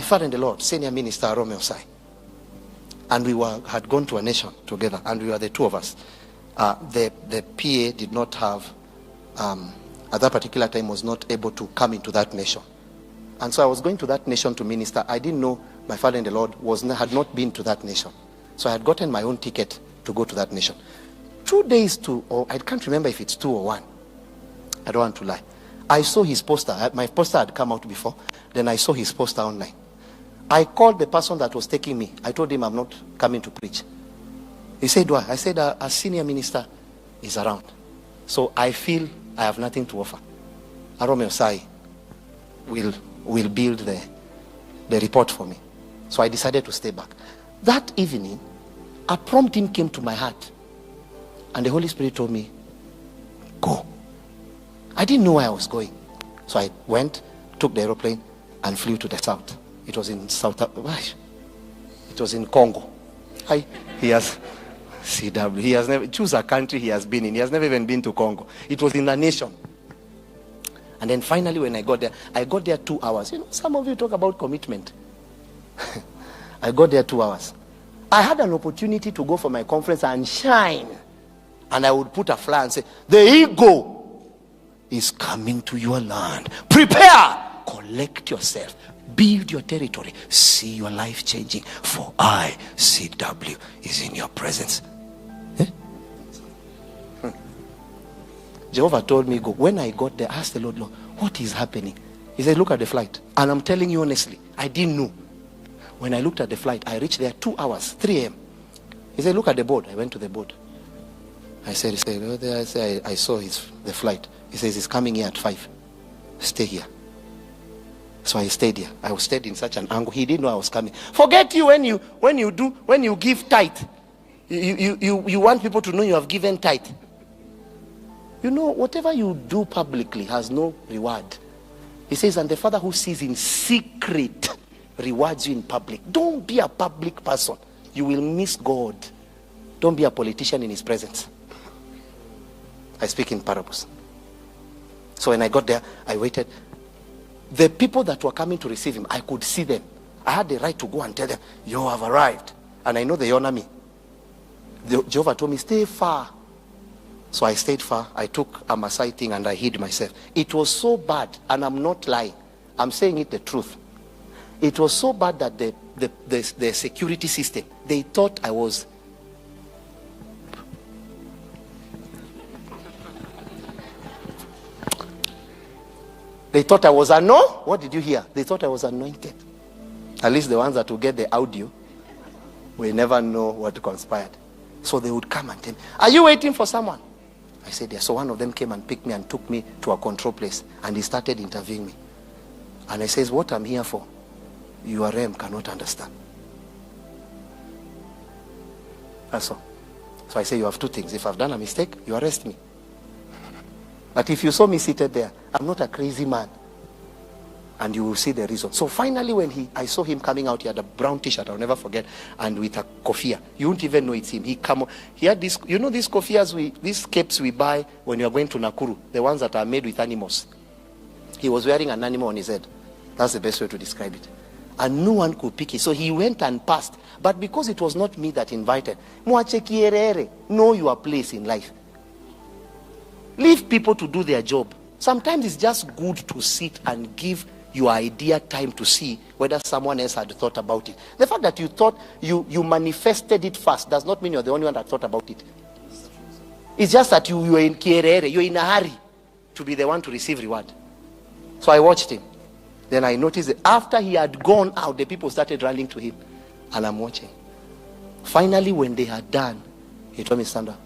father in the Lord, senior minister Arome, and we had gone to a nation together, and we were the two of us. The PA did not have, at that particular time, was not able to come into that nation. And so I was going to that nation to minister. I didn't know my father in the Lord had not been to that nation. So I had gotten my own ticket to go to that nation. 2 days or I can't remember if it's 2 or 1. I don't want to lie. I saw his poster. My poster had come out before. Then I saw his poster online. I called the person that was taking me. I told him I'm not coming to preach. He said, why? I said, a senior minister is around. So I feel I have nothing to offer. Arome Osai will build the report for me. So I decided to stay back. That evening, a prompting came to my heart. And the Holy Spirit told me, go. I didn't know where I was going. So I went, took the aeroplane, and flew to the south. It was in it was in Congo. He has CW. He has never choose a country he has been in. He has never even been to Congo. It was in a nation. And then finally when I got there 2 hours. You know, some of you talk about commitment. I got there 2 hours. I had an opportunity to go for my conference and shine. And I would put a flyer and say, the eagle is coming to your land. Prepare. Collect yourself. Build your territory. See your life changing. For I, CW, is in your presence. Jehovah told me, go. When I got there, I asked the Lord, what is happening? He said, look at the flight. And I'm telling you honestly, I didn't know. When I looked at the flight, I reached there 2 hours, 3 a.m. He said, look at the board. I went to the board. I said, I saw the flight. He says, he's coming here at 5. Stay here. So I stayed here. I stayed in such an angle. He didn't know I was coming. Forget you when you give tithe. You want people to know you have given tithe. You know, whatever you do publicly has no reward. He says, and the Father who sees in secret rewards you in public. Don't be a public person. You will miss God. Don't be a politician in his presence. I speak in parables. So when I got there, I waited. The people that were coming to receive him, I could see them. I had the right to go and tell them, you have arrived. And I know they honor me. Jehovah told me, stay far. So I stayed far. I took a Maasai thing and I hid myself. It was so bad, and I'm not lying. I'm saying it the truth. It was so bad that the security system, they thought I was... They thought I was What did you hear? They thought I was anointed. At least the ones that will get the audio will never know what conspired. So they would come and tell me, are you waiting for someone? I said, yes. So one of them came and picked me and took me to a control place. And he started interviewing me. And I says, what I'm here for, your realm cannot understand. That's all. So I say, you have 2 things. If I've done a mistake, you arrest me. But if you saw me seated there, I'm not a crazy man. And you will see the reason. So finally when I saw him coming out, he had a brown t-shirt, I'll never forget, and with a kofia. You won't even know it's him. He had this, you know these kofias, these capes we buy when you're going to Nakuru, the ones that are made with animals. He was wearing an animal on his head. That's the best way to describe it. And no one could pick it. So he went and passed. But because it was not me that invited, know your place in life. Leave people to do their job. Sometimes it's just good to sit and give your idea time to see whether someone else had thought about it. The fact that you thought, you manifested it first does not mean you're the only one that thought about it. It's just that you're in kierere, you're in a hurry to be the one to receive reward. So I watched him. Then I noticed that after he had gone out, the people started running to him. And I'm watching. Finally, when they had done, he told me, stand up,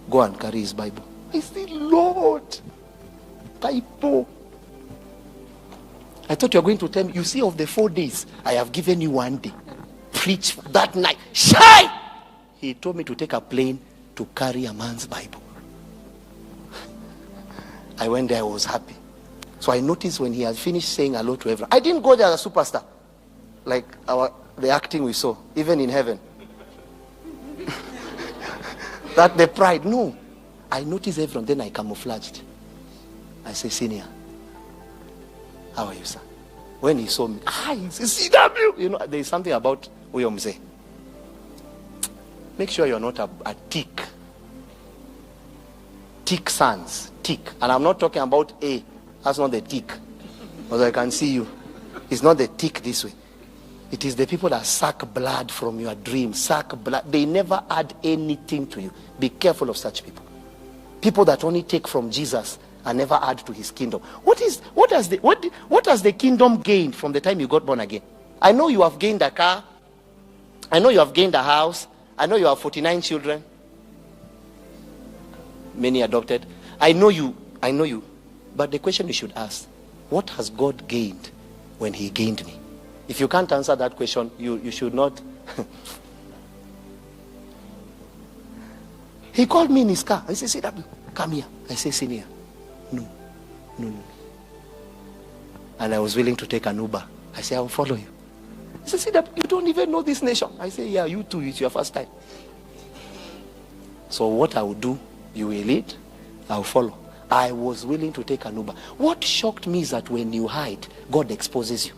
go and carry his Bible. I said, Lord, Bible. I thought you were going to tell me, you see, of the 4 days, I have given you 1 day. Preach that night. Shine! He told me to take a plane to carry a man's Bible. I went there, I was happy. So I noticed when he had finished saying hello to everyone. I didn't go there as a superstar. Like the acting we saw, even in heaven. That the pride. No. I noticed everyone, then I camouflaged. I say, senior, how are you, sir? When he saw me, it's a CW. You know, there is something about Uyomze. Make sure you're not a tick. Tick sons. Tick. And I'm not talking about A. That's not the tick. Because I can see you. It's not the tick this way. It is the people that suck blood from your dreams. Suck blood. They never add anything to you. Be careful of such people. People that only take from Jesus and never add to his kingdom. What has the kingdom gained from the time you got born again? I know you have gained a car. I know you have gained a house. I know you have 49 children. Many adopted. I know you. But the question you should ask, what has God gained when he gained me? If you can't answer that question, you should not. He called me in his car. I said, CW, come here. I said, Senior. No. And I was willing to take an Uber. I said, I will follow you. He said, CW, you don't even know this nation. I said, yeah, you too. It's your first time. So what I will do, you will lead, I will follow. I was willing to take an Uber. What shocked me is that when you hide, God exposes you.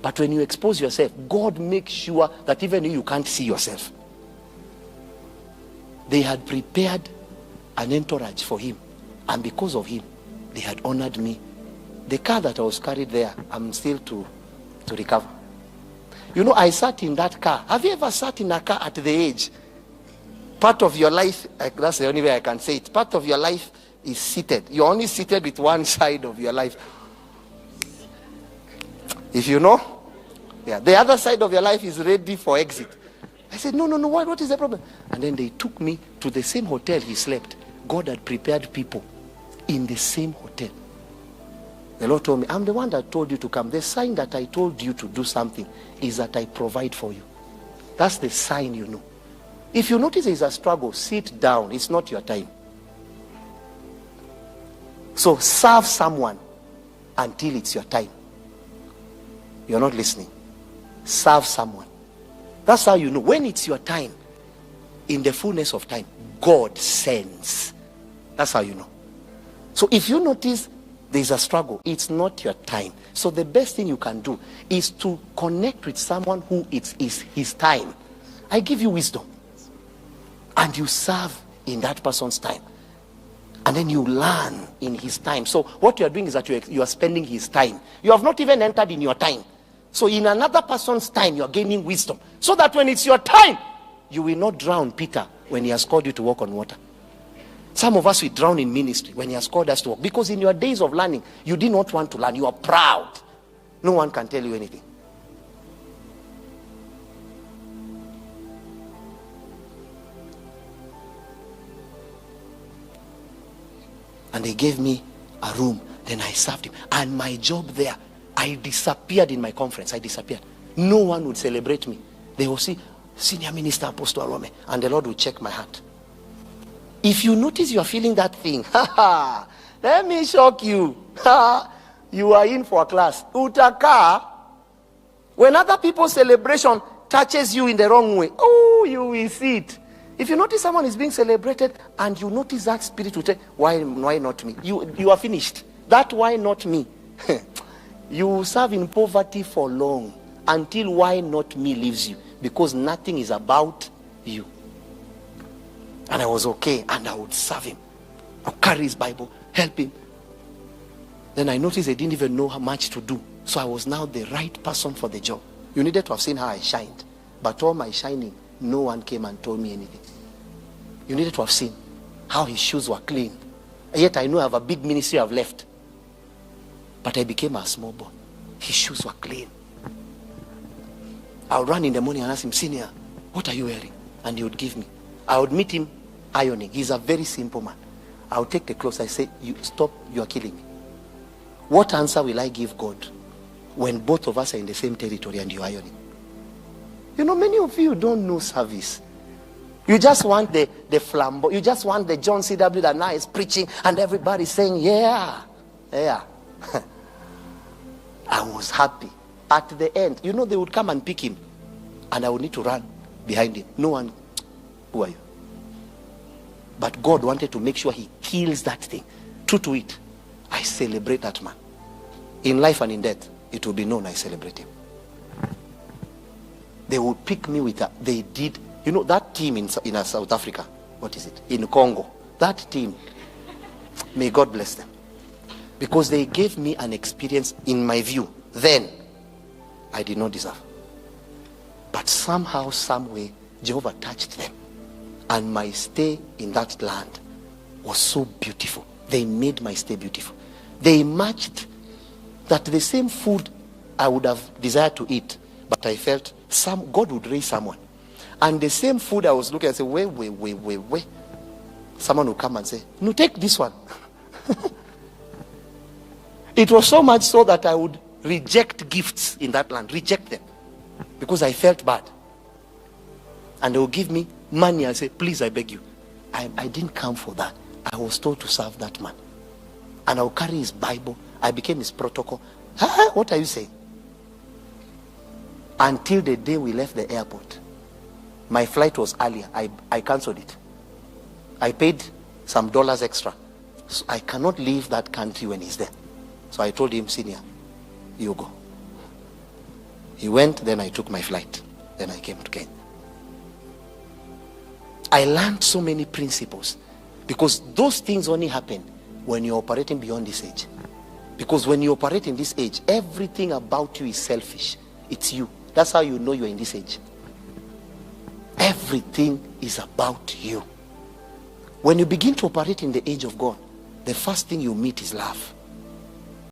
But when you expose yourself, God makes sure that even you can't see yourself. They had prepared an entourage for him. And because of him, they had honored me. The car that I was carried there, I'm still to recover. You know, I sat in that car. Have you ever sat in a car at the age? Part of your life, that's the only way I can say it. Part of your life is seated. You're only seated with one side of your life. If you know, yeah, the other side of your life is ready for exit. I said, no, what is the problem? And then they took me to the same hotel he slept. God had prepared people in the same hotel. The Lord told me, I'm the one that told you to come. The sign that I told you to do something is that I provide for you. That's the sign you know. If you notice there is a struggle, sit down. It's not your time. So serve someone until it's your time. You're not listening. Serve someone. That's how you know. When it's your time, in the fullness of time, God sends. That's how you know. So if you notice there's a struggle, it's not your time. So the best thing you can do is to connect with someone who is his time. I give you wisdom. And you serve in that person's time. And then you learn in his time. So what you are doing is that you are spending his time. You have not even entered in your time. So in another person's time, you are gaining wisdom. So that when it's your time, you will not drown Peter when he has called you to walk on water. Some of us will drown in ministry when he has called us to walk. Because in your days of learning, you did not want to learn. You are proud. No one can tell you anything. And they gave me a room. Then I served him. And my job there, I disappeared in my conference. I disappeared. No one would celebrate me. They will see, Senior Minister Apostle Arome. And the Lord will check my heart. If you notice you are feeling that thing, let me shock you. You are in for a class. Utaka, when other people's celebration touches you in the wrong way, oh, you will see it. If you notice someone is being celebrated and you notice that spirit will tell, why not me? You are finished. That why not me? You will serve in poverty for long until why not me leaves you, because nothing is about you. And I was okay, and I would serve him. I'll carry his Bible, help him. Then I noticed they didn't even know how much to do. So I was now the right person for the job. You needed to have seen how I shined. But all my shining, no one came and told me anything. You needed to have seen how his shoes were clean. And yet I know I have a big ministry I've left. But I became a small boy. His shoes were clean. I would run in the morning and ask him, Senior, what are you wearing? And he would give me. I would meet him ironing. He's a very simple man. I would take the clothes. I say, you stop, you are killing me. What answer will I give God when both of us are in the same territory and you are ironing? You know, many of you don't know service. You just want the flambeau. You just want the John C.W. that now is preaching and everybody's saying, yeah. I was happy. At the end, you know, they would come and pick him and I would need to run behind him. No one, who are you? But God wanted to make sure he kills that thing. True to it, I celebrate that man. In life and in death, it will be known I celebrate him. They would pick me with they did, you know, that team in South Africa, what is it? In Congo, that team, may God bless them. Because they gave me an experience, in my view, then, I did not deserve. But somehow, some way, Jehovah touched them. And my stay in that land was so beautiful. They made my stay beautiful. They matched that the same food I would have desired to eat, but I felt God would raise someone. And the same food I was looking at, say, wait. Someone will come and say, no, take this one. It was so much so that I would reject gifts in that land, reject them, because I felt bad. And they will give me money and say, please, I beg you. I didn't come for that. I was told to serve that man. And I'll carry his Bible. I became his protocol. What are you saying? Until the day we left the airport. My flight was earlier. I cancelled it. I paid some dollars extra. So I cannot leave that country when he's there. So I told him, senior, you go. He went, then I took my flight. Then I came to Kenya. I learned so many principles, because those things only happen when you're operating beyond this age. Because when you operate in this age, everything about you is selfish. It's you. That's how you know you're in this age. Everything is about you. When you begin to operate in the age of God, the first thing you meet is love.